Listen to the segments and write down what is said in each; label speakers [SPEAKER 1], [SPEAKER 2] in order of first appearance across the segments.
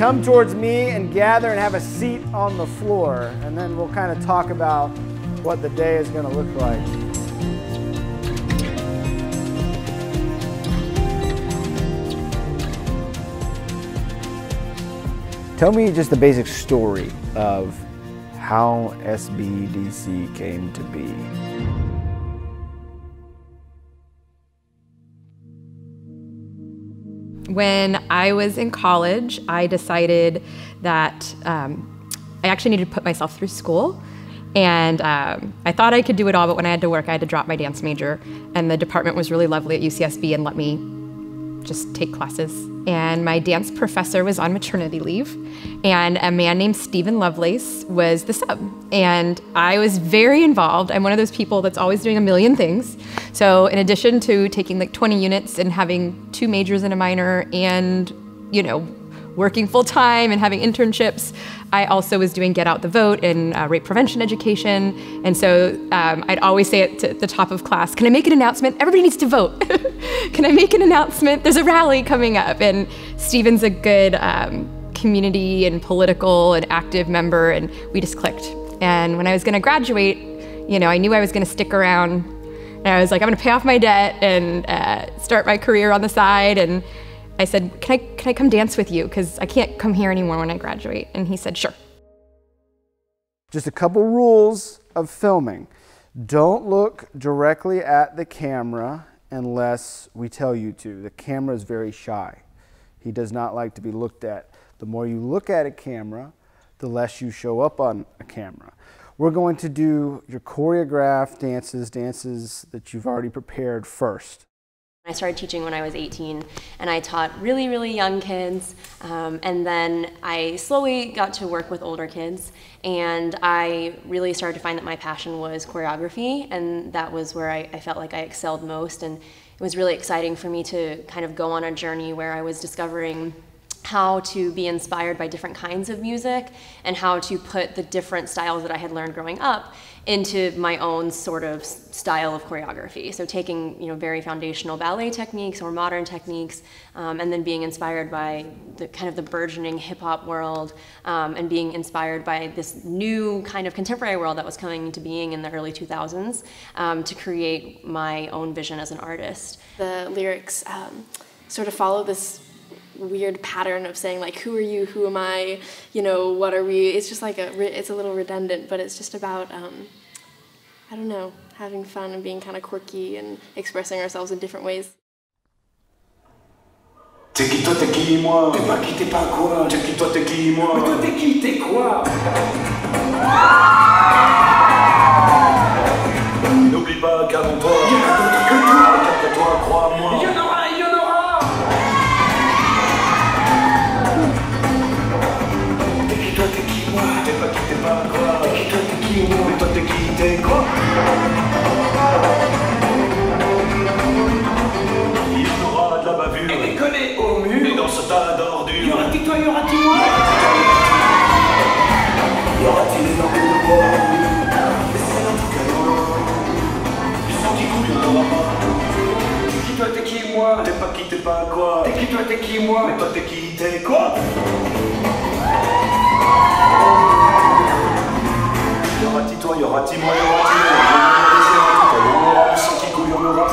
[SPEAKER 1] come towards me and gather and have a seat on the floor, and then we'll kind of talk about what the day is going to look like. Tell me just the basic story of how SBDC came to be.
[SPEAKER 2] When I was in college, I decided that I actually needed to put myself through school. And I thought I could do it all, but when I had to work, I had to drop my dance major. And the department was really lovely at UCSB and let me just take classes. And my dance professor was on maternity leave, and a man named Stephen Lovelace was the sub. And I was very involved. I'm one of those people that's always doing a million things. So in addition to taking like 20 units and having 2 majors and a minor and, you know, working full time and having internships, I also was doing Get Out the Vote and rape prevention education. And so I'd always say at the top of class, can I make an announcement? Everybody needs to vote. Can I make an announcement? There's a rally coming up. And Stephen's a good community and political and active member, and we just clicked. And when I was gonna graduate, you know, I knew I was gonna stick around. And I was like, I'm gonna pay off my debt and start my career on the side. And I said, can I come dance with you? Because I can't come here anymore when I graduate. And he said, sure.
[SPEAKER 1] Just a couple rules of filming. Don't look directly at the camera unless we tell you to. The camera is very shy. He does not like to be looked at. The more you look at a camera, the less you show up on a camera. We're going to do your choreographed dances that you've already prepared first.
[SPEAKER 3] I started teaching when I was 18, and I taught really, really young kids, and then I slowly got to work with older kids, and I really started to find that my passion was choreography, and that was where I felt like I excelled most. And it was really exciting for me to kind of go on a journey where I was discovering how to be inspired by different kinds of music and how to put the different styles that I had learned growing up into my own sort of style of choreography. So taking, you know, very foundational ballet techniques or modern techniques, and then being inspired by the kind of the burgeoning hip hop world, and being inspired by this new kind of contemporary world that was coming into being in the early 2000s, to create my own vision as an artist.
[SPEAKER 4] The lyrics sort of follow this weird pattern of saying like, who are you, who am I, you know, what are we? It's just like it's a little redundant, but it's just about I don't know, having fun and being kind of quirky and expressing ourselves in different ways.
[SPEAKER 5] T'es qui toi, t'es qui moi? T'es pas quoi? T'es qui toi, t'es qui moi? Mais toi t'es qui, t'es quoi? N'oublie pas qu'avant toi, il y en a d'autres que toi, qu'après toi, crois-moi. Il y en aura. T'es pas quoi? T'es qui toi, t'es qui moi? Mais toi t'es qui, t'es quoi? Il y en aura de la bavure et des collés au mur. Et dans ce tas d'ordures, y aura-t-il toi, y aura-t-il moi? Y aura-t-il des langues de bois? Mais c'est un truc à l'eau. Du sang qui coule, y'en aura pas. T'es qui toi, t'es qui moi? T'es pas qui, t'es pas quoi? T'es qui toi, t'es qui moi? Mais toi t'es qui, t'es quoi? Y aura-t-il toi, y aura-t-il moi, y aura-t-il moi? Sans qui couille, on aura.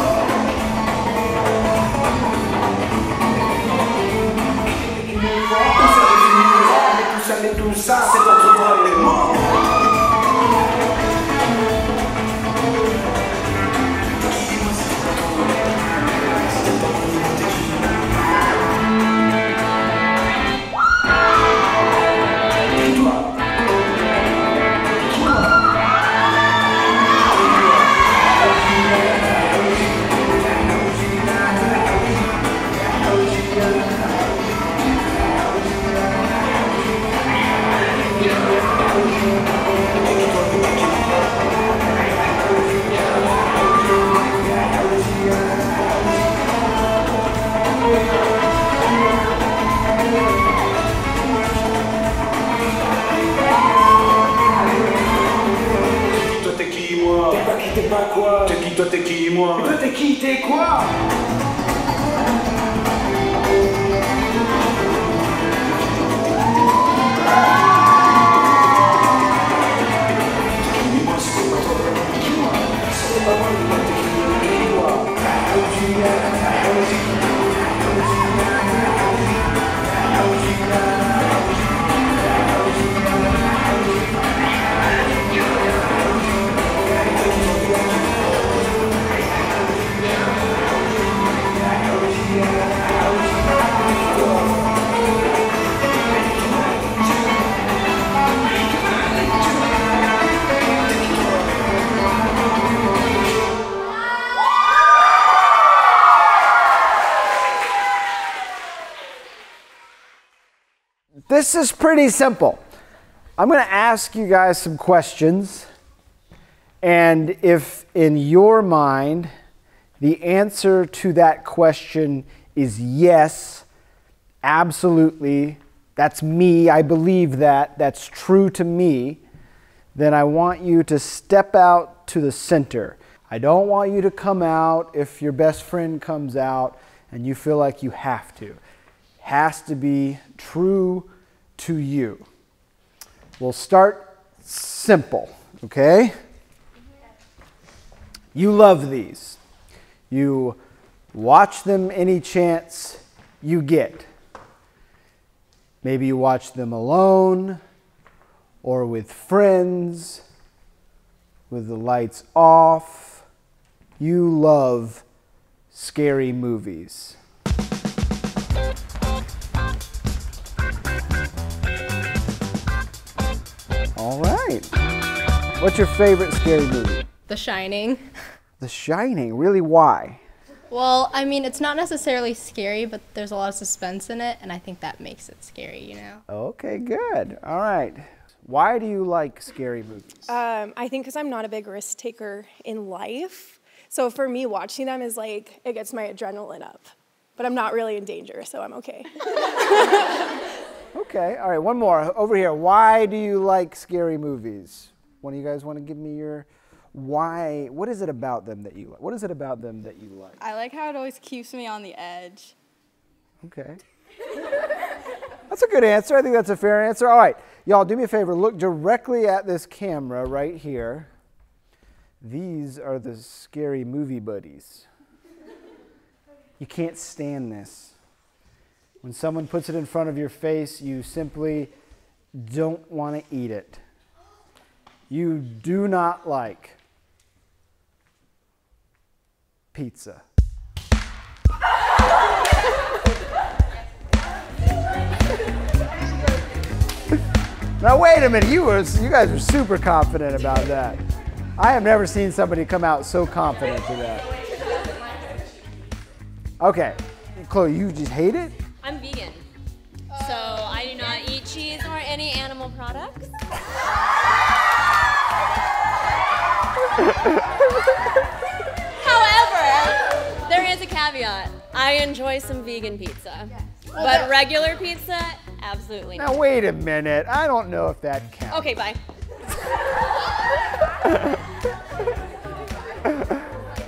[SPEAKER 5] Tout ça, mais tout ça, c'est entre moi et moi. T'es pas quoi? T'es qui toi, t'es qui moi? Mais toi t'es qui, t'es quoi?
[SPEAKER 1] This is pretty simple. I'm going to ask you guys some questions, and if in your mind the answer to that question is yes, absolutely, that's me, I believe that, that's true to me, then I want you to step out to the center. I don't want you to come out if your best friend comes out and you feel like you have to. It has to be true to you. We'll start simple, okay? You love these. You watch them any chance you get. Maybe you watch them alone or with friends, with the lights off. You love scary movies. All right. What's your favorite scary movie?
[SPEAKER 6] The Shining.
[SPEAKER 1] The Shining. Really, why?
[SPEAKER 6] Well, I mean, it's not necessarily scary, but there's a lot of suspense in it, and I think that makes it scary, you know?
[SPEAKER 1] Okay, good. All right. Why do you like scary movies?
[SPEAKER 7] I think because I'm not a big risk taker in life. So for me, watching them is like, it gets my adrenaline up. But I'm not really in danger, so I'm okay.
[SPEAKER 1] Okay, all right, one more. Over here, why do you like scary movies? One of you guys want to give me your why? What is it about them that you like? What is it about them that you like?
[SPEAKER 8] I like how it always keeps me on the edge.
[SPEAKER 1] Okay. That's a good answer. I think that's a fair answer. All right, y'all, do me a favor. Look directly at this camera right here. These are the scary movie buddies. You can't stand this. When someone puts it in front of your face, you simply don't want to eat it. You do not like pizza. Now wait a minute, you guys were super confident about that. I have never seen somebody come out so confident to that. Okay, Chloe, you just hate it?
[SPEAKER 3] I'm vegan, so I do not eat cheese or any animal products. However, there is a caveat. I enjoy some vegan pizza, but regular pizza, absolutely not.
[SPEAKER 1] Now wait a minute, I don't know if that counts.
[SPEAKER 3] Okay, bye.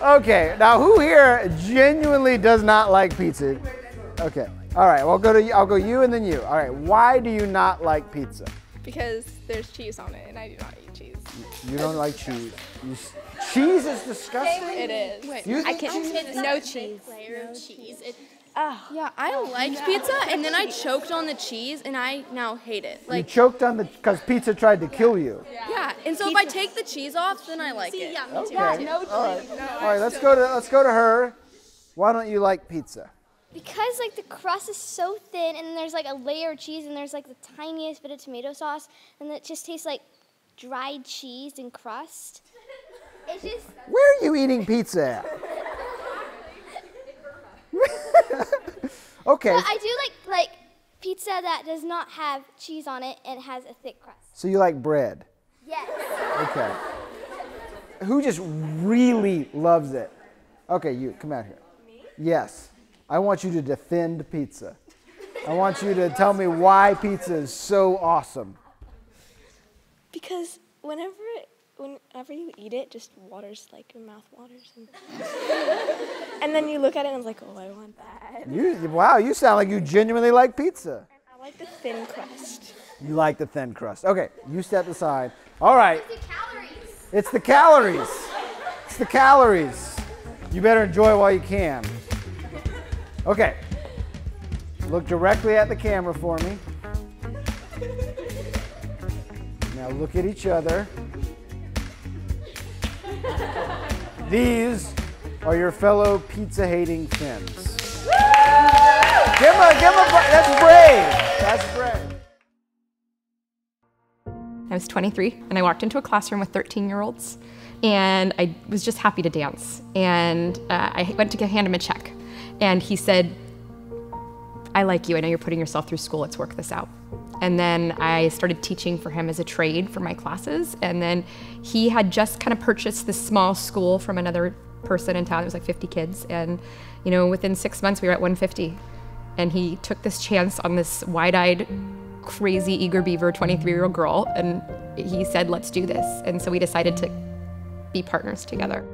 [SPEAKER 1] Okay, now who here genuinely does not like pizza? Okay, all right, well, I'll go you and then you. All right, why do you not like pizza?
[SPEAKER 7] Because there's cheese on it, and I do not eat cheese.
[SPEAKER 1] You don't like cheese. Cheese is disgusting?
[SPEAKER 7] It is.
[SPEAKER 1] I can't.
[SPEAKER 7] No cheese.
[SPEAKER 6] No cheese. Yeah, I liked pizza, and then I choked on the cheese, and I now hate it.
[SPEAKER 1] You choked on because pizza tried to kill you.
[SPEAKER 6] Yeah, and so if I take the cheese off, then I like it.
[SPEAKER 1] Okay. All right, let's go to her. Why don't you like pizza?
[SPEAKER 9] Because like the crust is so thin, and there's like a layer of cheese, and there's like the tiniest bit of tomato sauce, and it just tastes like dried cheese and crust. It's just.
[SPEAKER 1] Where are you eating pizza at? Okay.
[SPEAKER 9] But I do like pizza that does not have cheese on it and has a thick crust.
[SPEAKER 1] So you like bread?
[SPEAKER 9] Yes.
[SPEAKER 1] Okay. Who just really loves it? Okay, you, come out here. Me? Yes. I want you to defend pizza. I want you to tell me why pizza is so awesome.
[SPEAKER 7] Because whenever you eat it, just waters, like your mouth waters. And then you look at it and it's like, oh, I want that.
[SPEAKER 1] Wow, you sound like you genuinely like pizza.
[SPEAKER 7] I like the thin crust.
[SPEAKER 1] You like the thin crust. Okay, you step aside. All right.
[SPEAKER 9] It's the calories.
[SPEAKER 1] It's the calories. It's the calories. You better enjoy while you can. Okay. Look directly at the camera for me. Now look at each other. These are your fellow pizza-hating friends. Give them a, that's brave. That's brave.
[SPEAKER 2] I was 23 and I walked into a classroom with 13-year-olds and I was just happy to dance. And I went to hand him a check and he said, I like you. I know you're putting yourself through school. Let's work this out. And then I started teaching for him as a trade for my classes. And then he had just kind of purchased this small school from another person in town. It was like 50 kids. And, you know, within 6 months we were at 150. And he took this chance on this wide-eyed, crazy, eager beaver 23-year-old girl. And he said, let's do this. And so we decided to be partners together.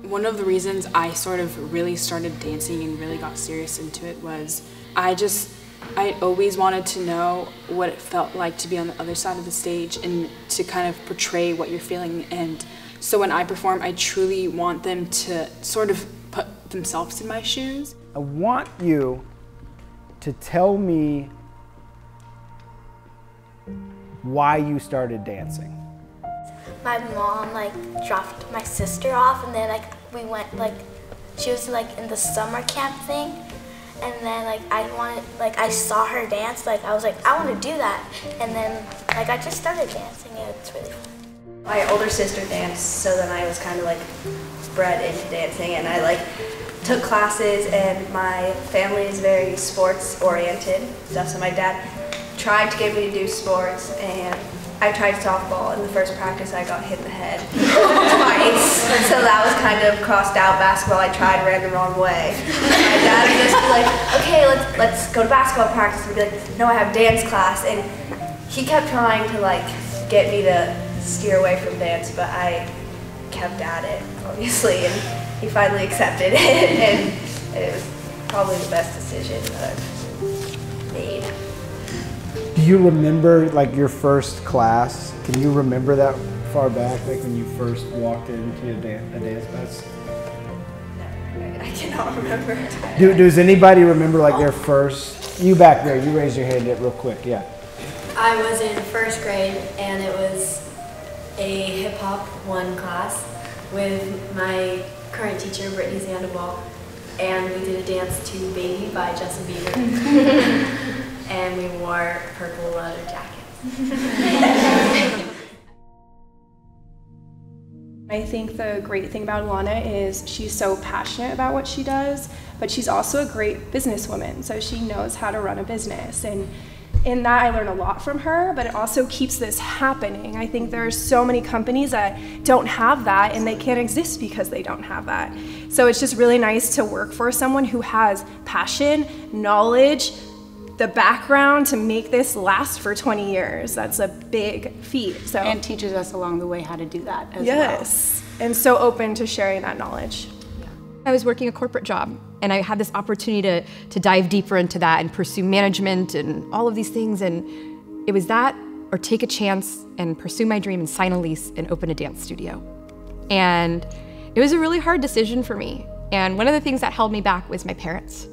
[SPEAKER 10] One of the reasons I sort of really started dancing and really got serious into it was I always wanted to know what it felt like to be on the other side of the stage and to kind of portray what you're feeling. And so when I perform, I truly want them to sort of put themselves in my shoes.
[SPEAKER 1] I want you to tell me why you started dancing.
[SPEAKER 7] My mom dropped my sister off, and then we went she was in the summer camp thing, and then I saw her dance, I was I want to do that, and then I just started dancing, and it's really fun.
[SPEAKER 11] My older sister danced, so then I was kind of bred into dancing, and I took classes, and my family is very sports oriented stuff, so my dad tried to get me to do sports, and I tried softball. In the first practice, I got hit in the head twice, so that was kind of crossed out. Basketball, I tried, ran the wrong way. My dad would just be okay, let's go to basketball practice. And be no, I have dance class, and he kept trying to get me to steer away from dance, but I kept at it, obviously, and he finally accepted it, and it was probably the best decision that I've made.
[SPEAKER 1] Do you remember your first class? Can you remember that far back, when you first walked into a dance class?
[SPEAKER 11] No, I cannot remember.
[SPEAKER 1] Does anybody remember their first? You back there, you raise your hand real quick, yeah.
[SPEAKER 12] I was in first grade, and it was a hip hop 1 class with my current teacher, Brittany Sandoval. and we did a dance to Baby by Justin Bieber. And we wore purple leather jackets.
[SPEAKER 13] I think the great thing about Alana is she's so passionate about what she does, but she's also a great businesswoman, so she knows how to run a business. And in that, I learn a lot from her, but it also keeps this happening. I think there are so many companies that don't have that, and they can't exist because they don't have that. So it's just really nice to work for someone who has passion, knowledge, the background to make this last for 20 years. That's a big feat. So,
[SPEAKER 14] and teaches us along the way how to do that as well.
[SPEAKER 13] Yes, and so open to sharing that knowledge.
[SPEAKER 2] I was working a corporate job, and I had this opportunity to dive deeper into that and pursue management and all of these things, and it was that or take a chance and pursue my dream and sign a lease and open a dance studio. And it was a really hard decision for me, and one of the things that held me back was my parents.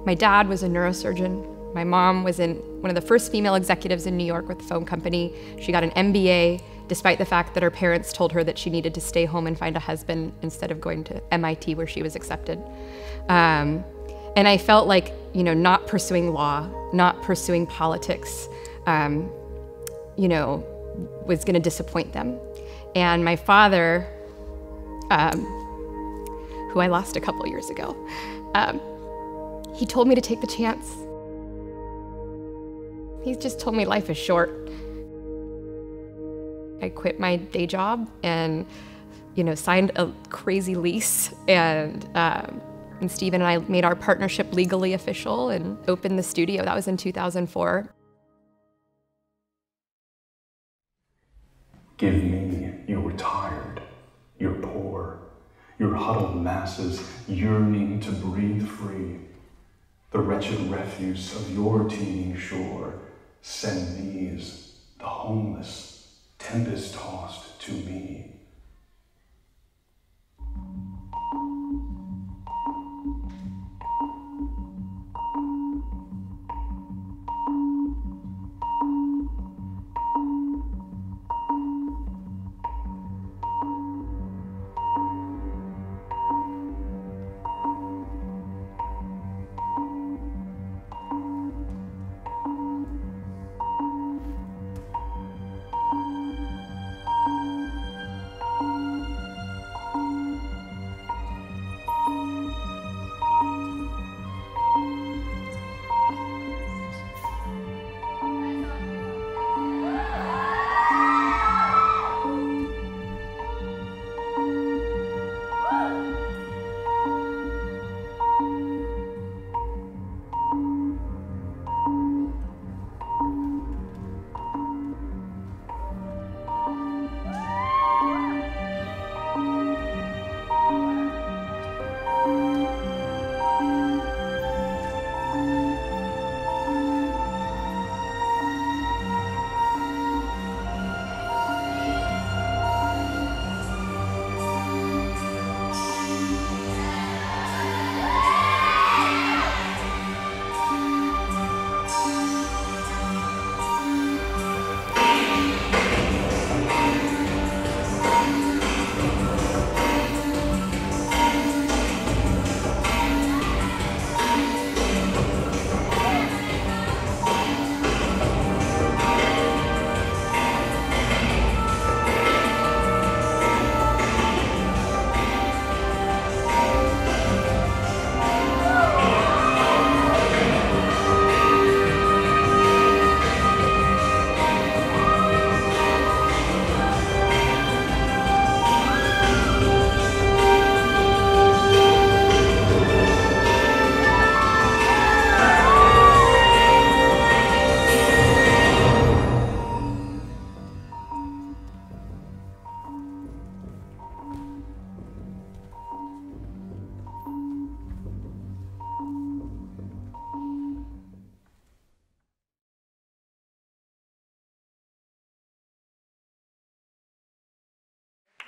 [SPEAKER 2] My dad was a neurosurgeon. My mom was one of the first female executives in New York with a phone company. She got an MBA, despite the fact that her parents told her that she needed to stay home and find a husband instead of going to MIT where she was accepted. And I felt like, not pursuing law, not pursuing politics, was gonna disappoint them. And my father, who I lost a couple years ago, he told me to take the chance. He just told me life is short. I quit my day job and, signed a crazy lease, and Steven and I made our partnership legally official and opened the studio. That was in 2004.
[SPEAKER 15] Give me your tired, your poor, your huddled masses yearning to breathe free. The wretched refuse of your teeming shore, send these, the homeless, tempest-tossed to me.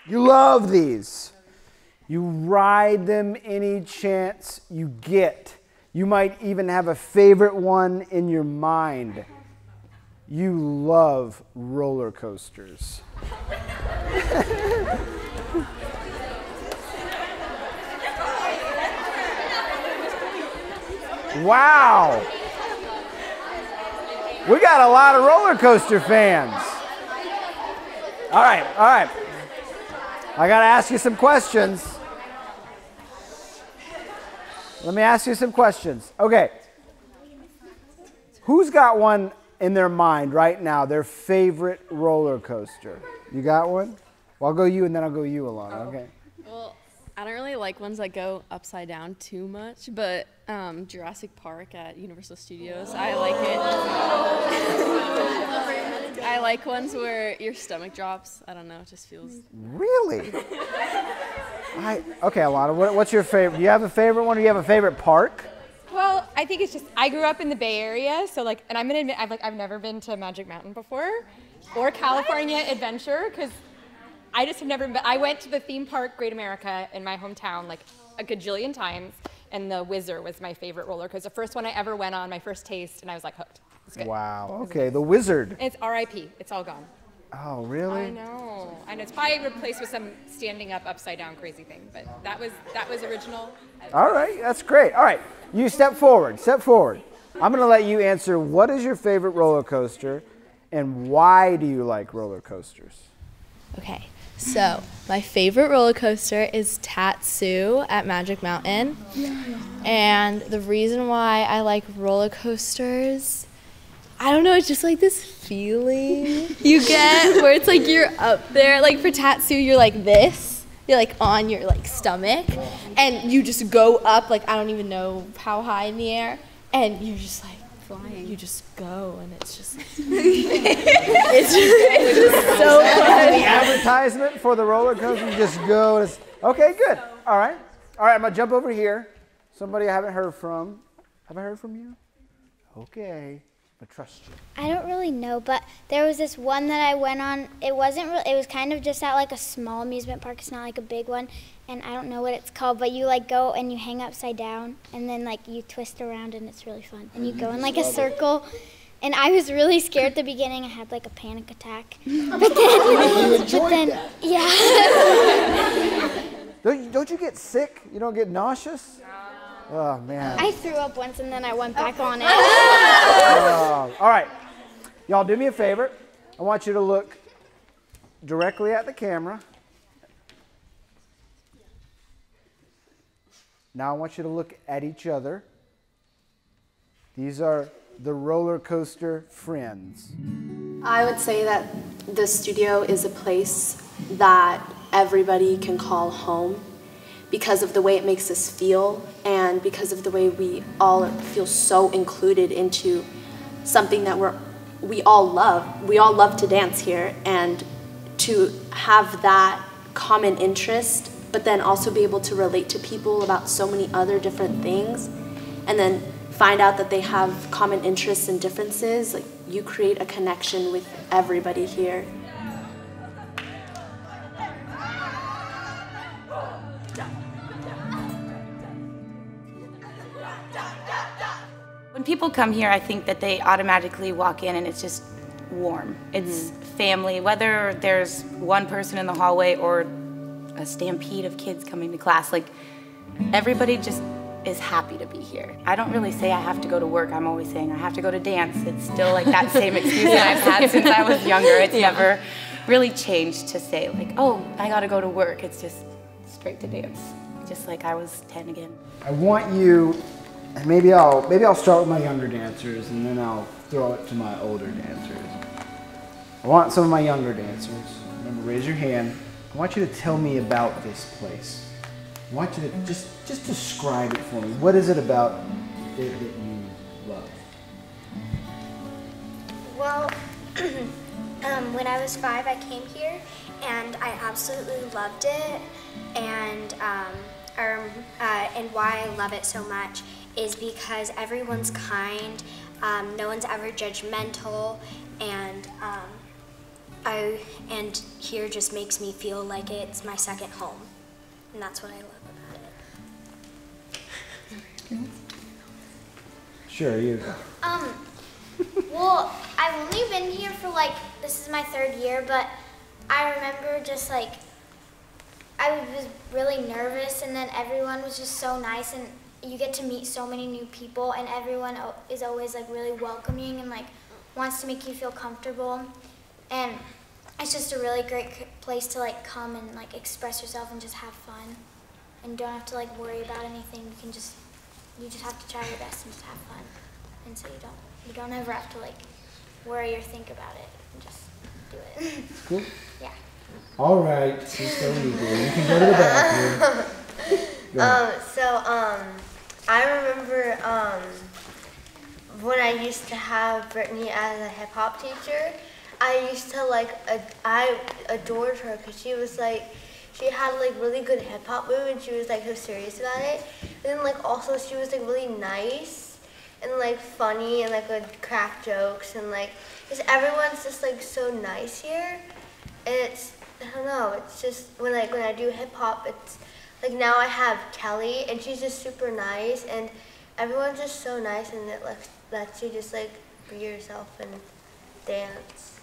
[SPEAKER 1] You love these. You ride them any chance you get. You might even have a favorite one in your mind. You love roller coasters. Wow. We got a lot of roller coaster fans. All right. I got to ask you some questions. Let me ask you some questions. Okay. Who's got one in their mind right now, their favorite roller coaster? You got one? Well, I'll go you and then I'll go you, Alana. Okay.
[SPEAKER 16] Well, I don't really like ones that go upside down too much, but Jurassic Park at Universal Studios, I like it. I like ones where your stomach drops. I don't know, it just feels...
[SPEAKER 1] Really? Okay, Alana, what's your favorite? Do you have a favorite one or do you have a favorite park?
[SPEAKER 2] Well, I think it's just, I grew up in the Bay Area, so like, and I'm gonna admit, I've never been to Magic Mountain before, or California Adventure, because I just have never been. I went to the theme park Great America in my hometown like a gajillion times, and the Whizzer was my favorite roller coaster. The first one I ever went on, my first taste, and I was like hooked. It's good.
[SPEAKER 1] Wow. Okay, the Wizard.
[SPEAKER 2] It's R.I.P. It's all gone.
[SPEAKER 1] Oh, really?
[SPEAKER 2] I know. And it's probably replaced with some standing up, upside down crazy thing, but that was original.
[SPEAKER 1] All right, that's great. All right, you step forward. I'm going to let you answer what is your favorite roller coaster and why do you like roller coasters?
[SPEAKER 17] Okay, so my favorite roller coaster is Tatsu at Magic Mountain. And the reason why I like roller coasters, I don't know, it's just like this feeling you get where it's like you're up there. Like for Tatsu, you're like this. You're like on your like stomach and you just go up like I don't even know how high in the air and you're just like flying. You just go and it's just it's just so fun.
[SPEAKER 1] The advertisement for the roller coaster, you just go. Okay, good. All right, I'm gonna jump over here. Somebody I haven't heard from. Have I heard from you? Okay. I trust you.
[SPEAKER 9] I don't really know, but there was this one that I went on. It wasn't really, it was kind of just at like a small amusement park. It's not like a big one, and I don't know what it's called, but you like go and you hang upside down, and then like you twist around, and it's really fun. And you go in like a circle, and I was really scared at the beginning. I had like a panic attack. But then, yeah.
[SPEAKER 1] Don't you get sick? You don't get nauseous? Oh, man.
[SPEAKER 9] I threw up once and then I went back on it.
[SPEAKER 1] All right. Y'all do me a favor. I want you to look directly at the camera. Now I want you to look at each other. These are the roller coaster friends.
[SPEAKER 11] I would say that the studio is a place that everybody can call home, because of the way it makes us feel and because of the way we all feel so included into something that we all love. We all love to dance here, and to have that common interest, but then also be able to relate to people about so many other different things, and then find out that they have common interests and differences, like you create a connection with everybody here.
[SPEAKER 18] When people come here, I think that they automatically walk in and it's just warm. It's family, whether there's one person in the hallway or a stampede of kids coming to class, like everybody just is happy to be here. I don't really say I have to go to work. I'm always saying I have to go to dance. It's still like that same excuse that I've had since I was younger. It's never really changed to say like, oh, I gotta go to work. It's just straight to dance, just like I was 10 again.
[SPEAKER 1] I want you, and maybe I'll start with my younger dancers and then I'll throw it to my older dancers. I want some of my younger dancers, remember, raise your hand. I want you to tell me about this place. I want you to just describe it for me. What is it about it that you love?
[SPEAKER 7] Well, when I was 5, I came here and I absolutely loved it. And why I love it so much is because everyone's kind, no one's ever judgmental, and here just makes me feel like it's my second home, and that's what I love about it.
[SPEAKER 1] Sure, you.
[SPEAKER 9] Well, I've only been here for this is my 3rd year, but I remember just I was really nervous, and then everyone was just so nice, and you get to meet so many new people, and everyone is always like really welcoming and like wants to make you feel comfortable. And it's just a really great place to like come and like express yourself and just have fun, and don't have to like worry about anything. You just have to try your best and just have fun, and so you don't ever have to like worry or think about it, and just do it.
[SPEAKER 1] Cool.
[SPEAKER 9] Yeah.
[SPEAKER 1] All right, Cisco, you can go to the bathroom.
[SPEAKER 19] I remember when I used to have Brittany as a hip hop teacher. I used to I adored her because she was like, she had like really good hip hop moves, and she was like so serious about it. And then like also she was like really nice and like funny and like would crack jokes, and like just everyone's just like so nice here. And it's, I don't know, it's just when I do hip hop, it's like now I have Kelly, and she's just super nice, and everyone's just so nice, and it lets you just like be yourself and dance.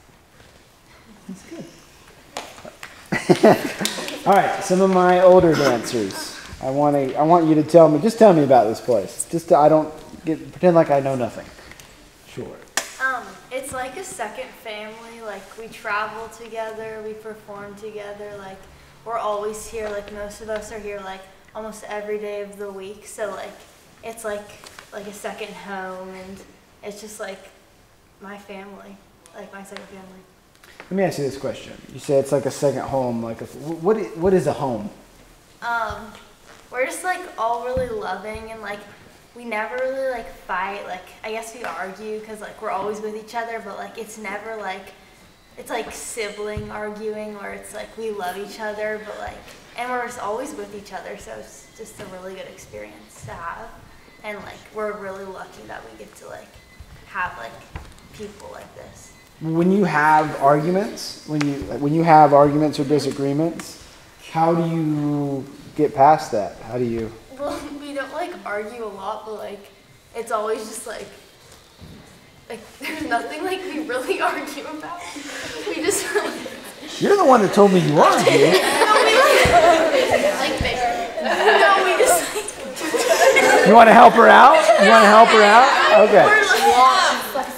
[SPEAKER 1] That's good. All right, some of my older dancers. I want you to tell me about this place. Just I don't pretend like I know nothing. Sure.
[SPEAKER 12] It's like a second family. Like we travel together, we perform together. Like we're always here. Like most of us are here like almost every day of the week. So like it's like a second home, and it's just like my family, like my second family.
[SPEAKER 1] Let me ask you this question. You say it's like a second home. Like what is a home?
[SPEAKER 12] We're just like all really loving, and like we never really like fight. Like I guess we argue because like we're always with each other, but like it's never like, it's like sibling arguing where it's like we love each other, but like, and we're just always with each other. So it's just a really good experience to have, and like we're really lucky that we get to like have like people like this.
[SPEAKER 1] When you have arguments, when you have arguments or disagreements, how do you get past that? How do you?
[SPEAKER 12] Well, we don't like argue a lot, but like it's always just like there's nothing like we really argue about. We just
[SPEAKER 1] You're the one that told me you argue.
[SPEAKER 12] No, we just
[SPEAKER 1] You want to help her out? You want to help her out? Okay.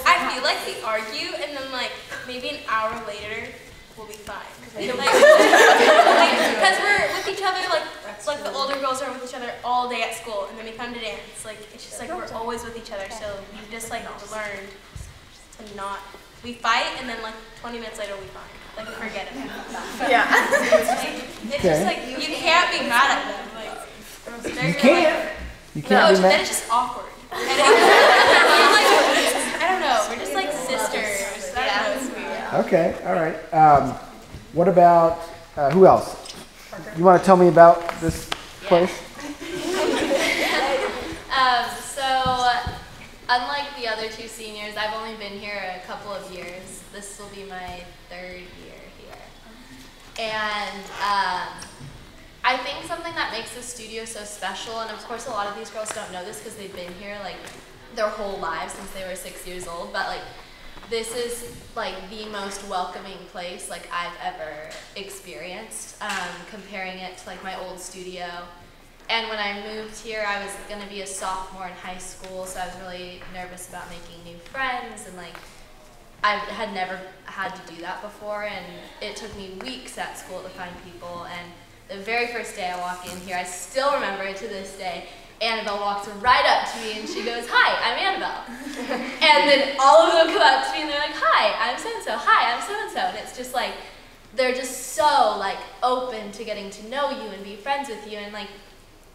[SPEAKER 6] I feel like we argue, and then like maybe an hour later we'll be fine. Because we're with each other, like the older girls are with each other all day at school, and then we come to dance. Like it's just like we're always with each other, so we just like learned to not. We fight, and then like 20 minutes later we fine. Like we forget it.
[SPEAKER 12] Yeah.
[SPEAKER 6] It's just like you can't be mad at them. Like
[SPEAKER 1] You can't. You can't be mad.
[SPEAKER 6] Then it's just awkward. And I don't know. We're just like sisters. I don't know. It's weird.
[SPEAKER 1] Okay. All right. What about who else? You want to tell me about this place?
[SPEAKER 17] So, unlike the other two seniors, I've only been here a couple of years. This will be my 3rd year here. And I think something that makes this studio so special, and of course a lot of these girls don't know this because they've been here like their whole lives since they were 6 years old, but like this is like the most welcoming place like I've ever experienced, comparing it to like my old studio. And when I moved here, I was going to be a sophomore in high school, so I was really nervous about making new friends, and like I had never had to do that before, and it took me weeks at school to find people. And the very first day I walk in here, I still remember it to this day, Annabelle walks right up to me and she goes, "Hi, I'm Annabelle." And then all of them come up to me and they're like, "Hi, I'm so-and-so. Hi, I'm so-and-so." And it's just like, they're just so like open to getting to know you and be friends with you. And like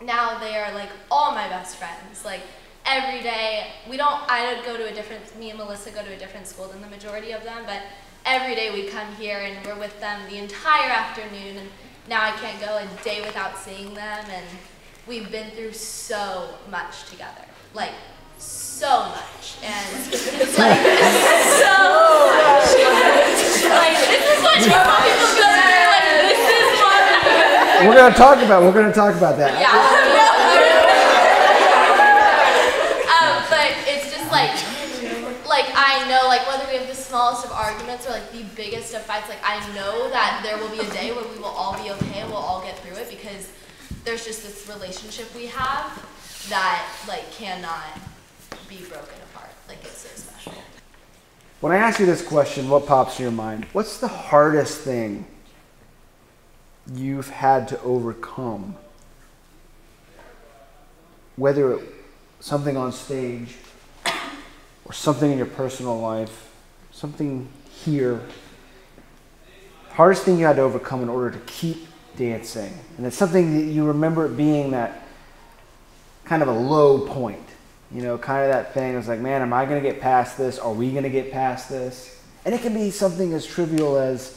[SPEAKER 17] now they are like all my best friends. Like every day, me and Melissa go to a different school than the majority of them, but every day we come here and we're with them the entire afternoon. And now I can't go a day without seeing them, and we've been through so much together, like so much, and it's like so much. Like, this is what people go through. Like this is what.
[SPEAKER 1] We're gonna talk about that.
[SPEAKER 17] Yeah. But it's just like I know, like whether we have the smallest of arguments or like the biggest of fights, like I know that there will be a day where we will all be okay and we'll all get through it because there's just this relationship we have. that like cannot be broken apart. Like it's so special.
[SPEAKER 1] When I ask you this question, what pops in your mind? What's the hardest thing you've had to overcome? Whether it's something on stage or something in your personal life, something here. Hardest thing you had to overcome in order to keep dancing. And it's something that you remember it being that kind of a low point. You know, kind of that thing. It's like, man, am I going to get past this? Are we going to get past this? And it can be something as trivial as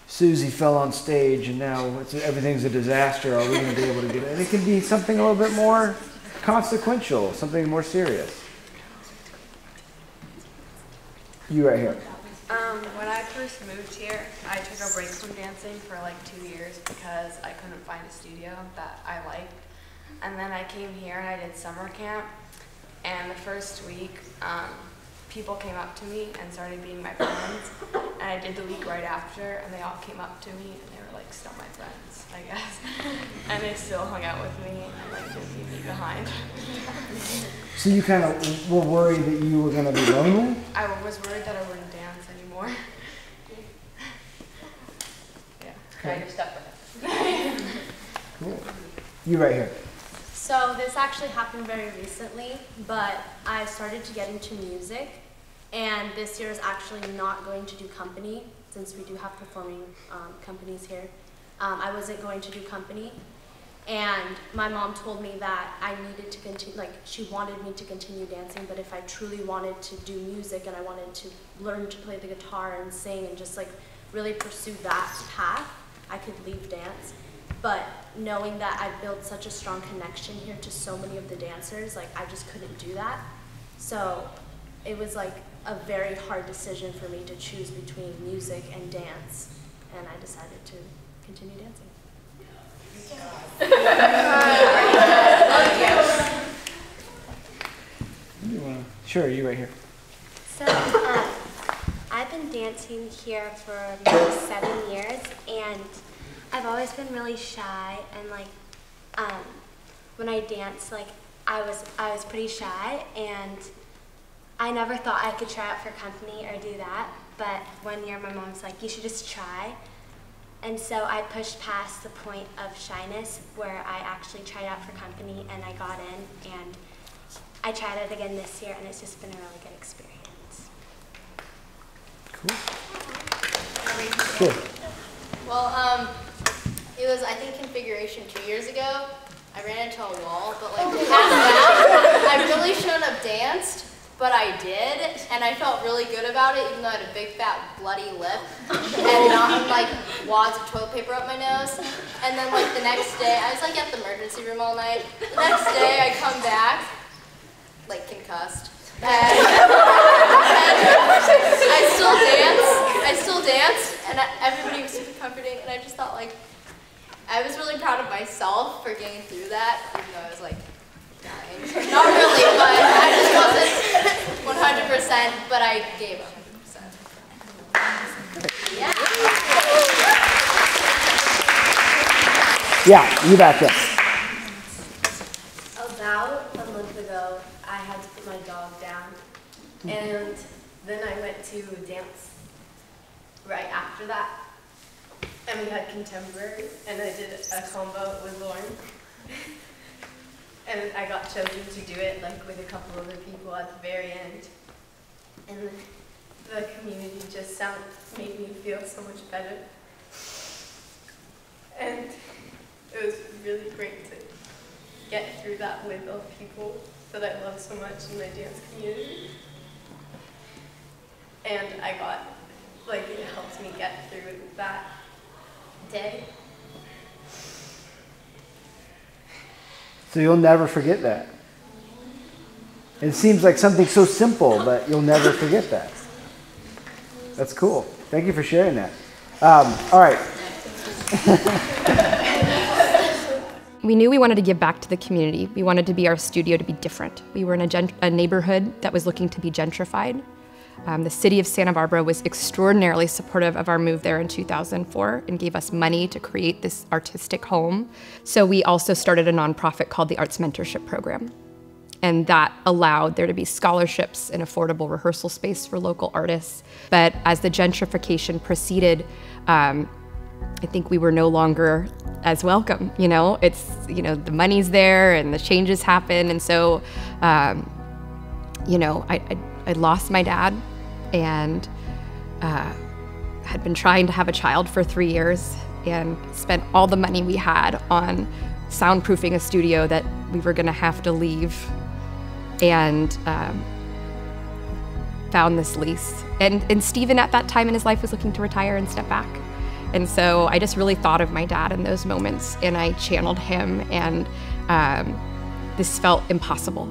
[SPEAKER 1] Susie fell on stage and now everything's a disaster. Are we going to be able to get it? And it can be something a little bit more consequential, something more serious. You right here.
[SPEAKER 20] When I first moved here, I took a break from dancing for like 2 years because I couldn't find a studio that I liked. And then I came here and I did summer camp. And the first week, people came up to me and started being my friends. And I did the week right after, and they all came up to me and they were like still my friends, I guess. And they still hung out with me and like didn't leave me behind.
[SPEAKER 1] So you kind of were worried that you were going to be lonely?
[SPEAKER 20] I was worried that I wouldn't dance anymore. Yeah.
[SPEAKER 17] Now you're stuck with it.
[SPEAKER 1] Cool. You right here.
[SPEAKER 21] So this actually happened very recently, but I started to get into music, and this year is actually not going to do company, since we do have performing companies here. I wasn't going to do company, and my mom told me that I needed to continue, like she wanted me to continue dancing, but if I truly wanted to do music and I wanted to learn to play the guitar and sing and just like really pursue that path, I could leave dance. But knowing that I built such a strong connection here to so many of the dancers, like I just couldn't do that. So it was like a very hard decision for me to choose between music and dance, and I decided to continue dancing.
[SPEAKER 1] Sure, you right here.
[SPEAKER 22] So I've been dancing here for maybe 7 years, and I've always been really shy, and like when I dance, like I was pretty shy, and I never thought I could try out for company or do that. But 1 year my mom's like, you should just try. And so I pushed past the point of shyness where I actually tried out for company and I got in, and I tried it again this year, and it's just been a really good experience.
[SPEAKER 1] Cool.
[SPEAKER 17] Well, it was, I think, configuration 2 years ago. I ran into a wall, but like past that, I really shouldn't have danced, but I did, and I felt really good about it, even though I had a big fat bloody lip and not like wads of toilet paper up my nose. And then like the next day, I was like at the emergency room all night. The next day, I come back, like concussed. And I still dance, and everybody was super comforting, and I just thought like, I was really proud of myself for getting through that, even though I was like dying. Not really, but I just wasn't 100%, but I gave 100%.
[SPEAKER 1] Yeah, you back up.
[SPEAKER 23] About a month ago, I had to put my dog down, and then I went to dance right after that, and we had contemporary, and I did a combo with Lauren, and I got chosen to do it like with a couple other people at the very end, and the community just made me feel so much better, and it was really great to get through that with all the people that I love so much in my dance community. And I got, like, it helped me get through that day.
[SPEAKER 1] So you'll never forget that. It seems like something so simple, but you'll never forget that. That's cool. Thank you for sharing that. All right.
[SPEAKER 2] We knew we wanted to give back to the community. We wanted to be our studio to be different. We were in a neighborhood that was looking to be gentrified. The city of Santa Barbara was extraordinarily supportive of our move there in 2004 and gave us money to create this artistic home. So we also started a nonprofit called the Arts Mentorship Program. And that allowed there to be scholarships and affordable rehearsal space for local artists. But as the gentrification proceeded, I think we were no longer as welcome. You know, it's, you know, the money's there and the changes happen. And so, you know, I lost my dad and had been trying to have a child for 3 years and spent all the money we had on soundproofing a studio that we were gonna have to leave, and found this lease. And Stephen at that time in his life was looking to retire and step back. And so I just really thought of my dad in those moments, and I channeled him, and this felt impossible.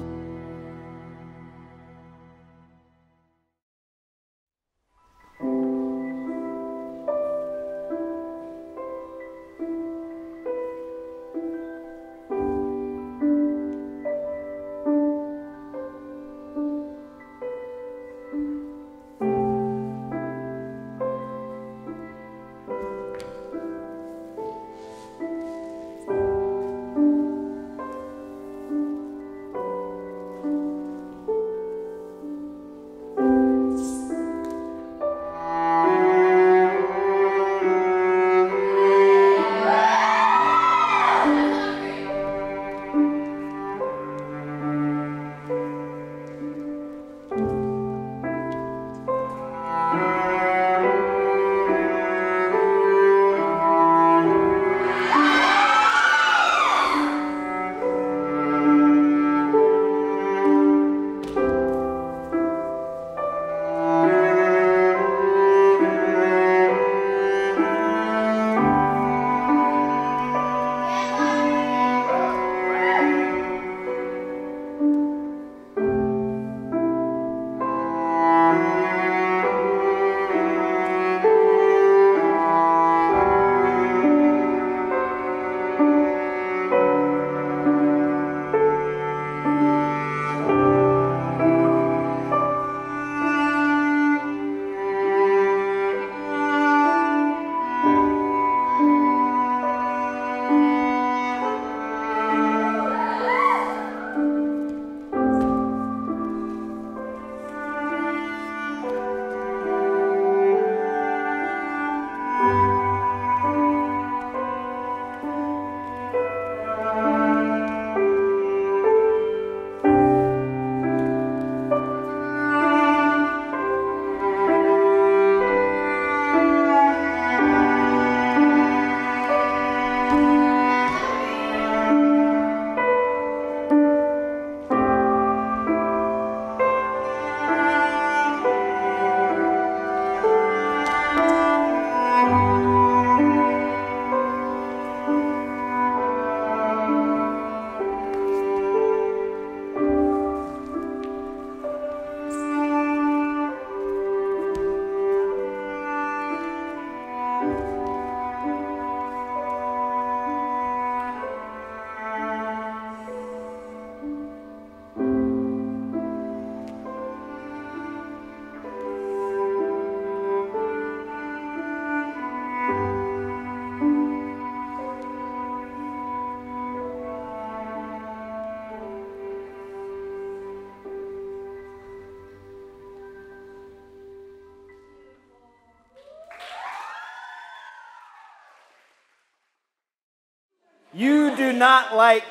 [SPEAKER 1] You do not like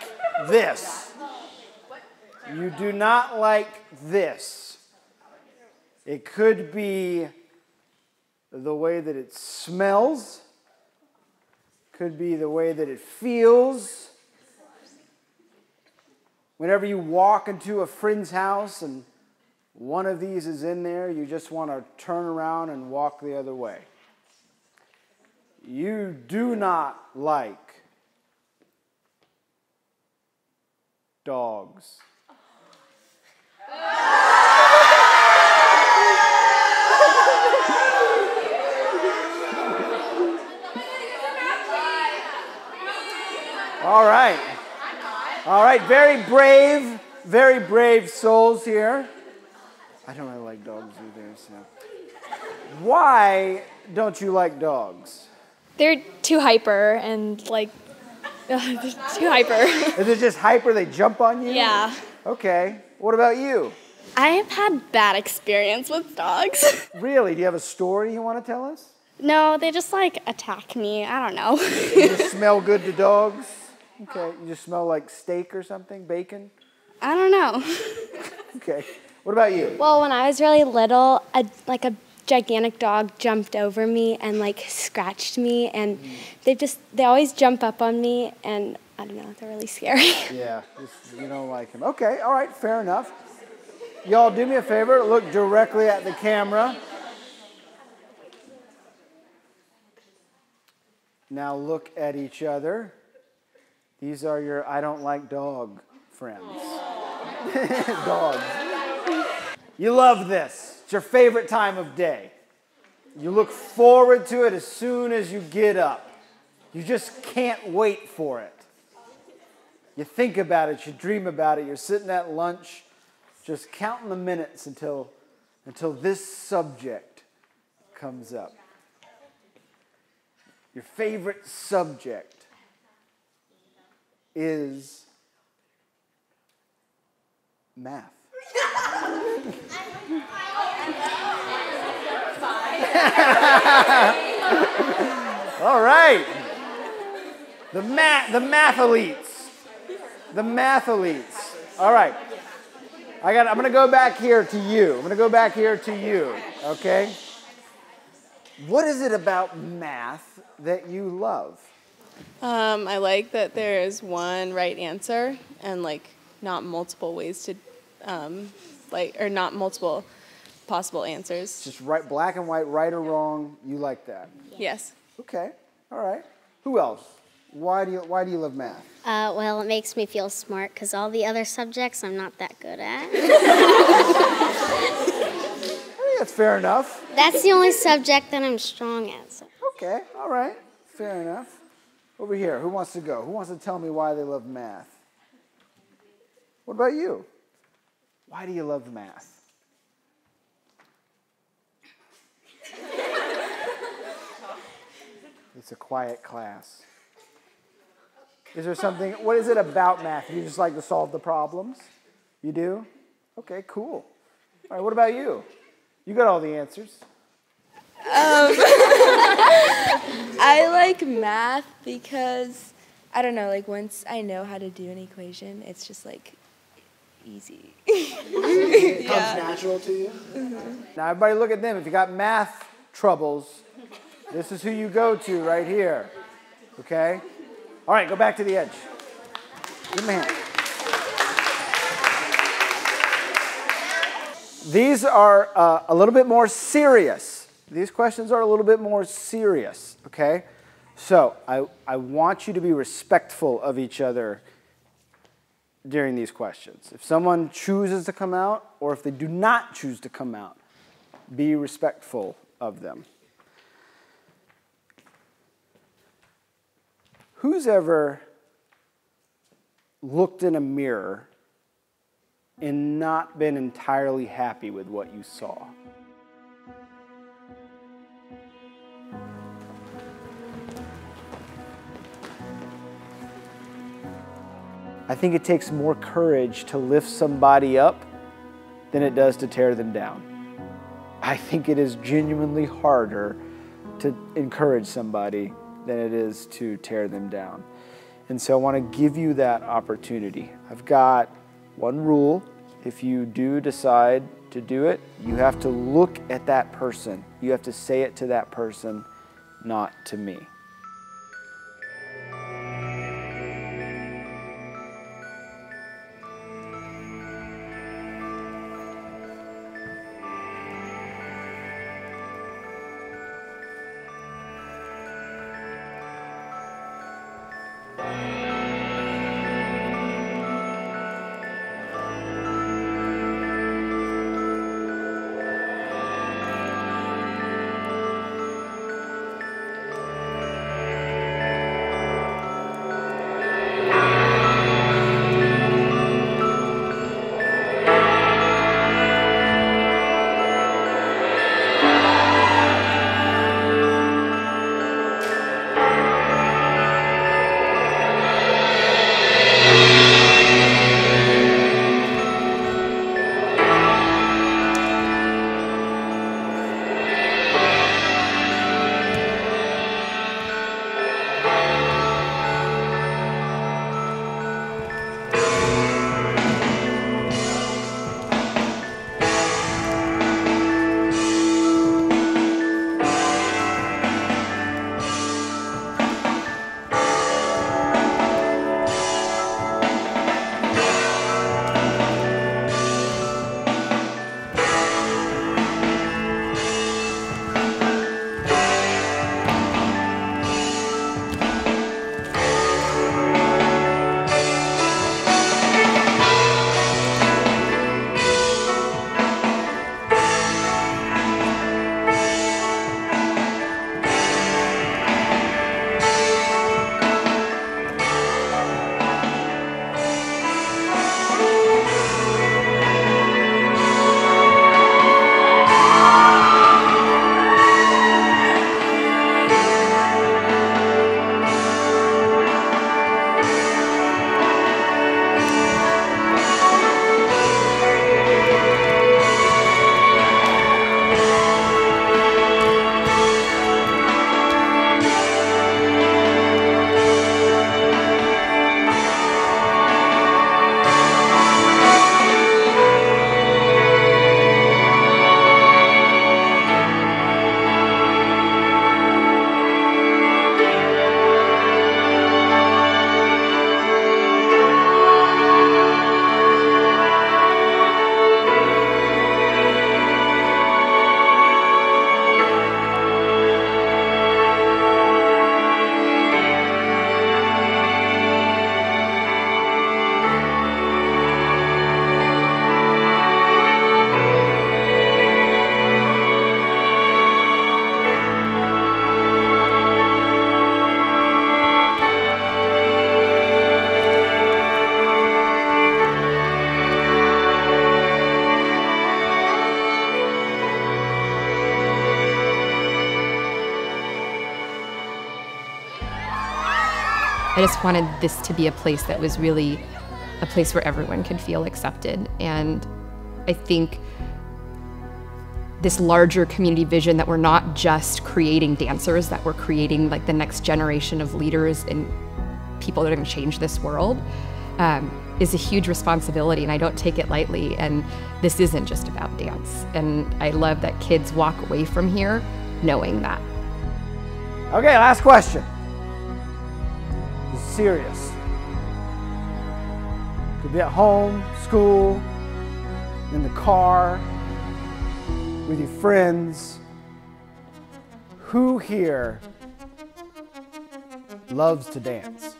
[SPEAKER 1] this. You do not like this. It could be the way that it smells. Could be the way that it feels. Whenever you walk into a friend's house and one of these is in there, you just want to turn around and walk the other way. You do not like dogs. All right. All right, very brave souls here. I don't really like dogs either, so. Why don't you like dogs?
[SPEAKER 4] They're too hyper and like, they're too hyper.
[SPEAKER 1] Is it just hyper, they jump on you?
[SPEAKER 4] Yeah.
[SPEAKER 1] Okay. What about you?
[SPEAKER 4] I have had bad experience with dogs.
[SPEAKER 1] Really? Do you have a story you want to tell us?
[SPEAKER 4] No, they just like attack me. I don't know.
[SPEAKER 1] You just smell good to dogs? Okay. You just smell like steak or something? Bacon?
[SPEAKER 4] I don't know.
[SPEAKER 1] Okay. What about you?
[SPEAKER 5] Well, when I was really little, a gigantic dog jumped over me and like scratched me, and they always jump up on me, and I don't know, they're really scary.
[SPEAKER 1] Yeah, you don't like him. Okay, all right, fair enough. Y'all do me a favor, look directly at the camera. Now look at each other. These are your I don't like dog friends. Dogs. You love this. It's your favorite time of day. You look forward to it as soon as you get up. You just can't wait for it. You think about it, you dream about it, you're sitting at lunch, just counting the minutes until this subject comes up. Your favorite subject is math. All right. The mathletes. The mathletes. All right. I'm going to go back here to you. Okay? What is it about math that you love?
[SPEAKER 8] I like that there is one right answer and like not multiple ways to or not multiple possible answers.
[SPEAKER 1] Just right, black and white, right or wrong. You like that?
[SPEAKER 8] Yes.
[SPEAKER 1] Okay. All right. Who else? Why do you love math?
[SPEAKER 9] Well, it makes me feel smart because all the other subjects I'm not that good at.
[SPEAKER 1] I think that's fair enough.
[SPEAKER 9] That's the only subject that I'm strong at. So.
[SPEAKER 1] Okay. All right. Fair enough. Over here. Who wants to go? Who wants to tell me why they love math? What about you? Why do you love math? It's a quiet class. Is there something, what is it about math? You just like to solve the problems? You do? Okay, cool. All right, what about you? You got all the answers.
[SPEAKER 17] I like math because, I don't know, like once I know how to do an equation, it's just like easy.
[SPEAKER 1] It comes natural to you? Mm-hmm. Now everybody look at them. If you got math troubles, this is who you go to right here. Okay? All right, go back to the edge. Give me a hand. These are a little bit more serious. These questions are a little bit more serious, okay? So I want you to be respectful of each other during these questions. If someone chooses to come out or if they do not choose to come out, be respectful of them. Who's ever looked in a mirror and not been entirely happy with what you saw? I think it takes more courage to lift somebody up than it does to tear them down. I think it is genuinely harder to encourage somebody than it is to tear them down. And so I want to give you that opportunity. I've got one rule. If you do decide to do it, you have to look at that person. You have to say it to that person, not to me.
[SPEAKER 2] I just wanted this to be a place that was really a place where everyone could feel accepted. And I think this larger community vision that we're not just creating dancers, that we're creating like the next generation of leaders and people that are going to change this world, is a huge responsibility, and I don't take it lightly. And this isn't just about dance. And I love that kids walk away from here knowing that.
[SPEAKER 1] Okay, last question. This is serious. Could be at home, school, in the car, with your friends. Who here loves to dance?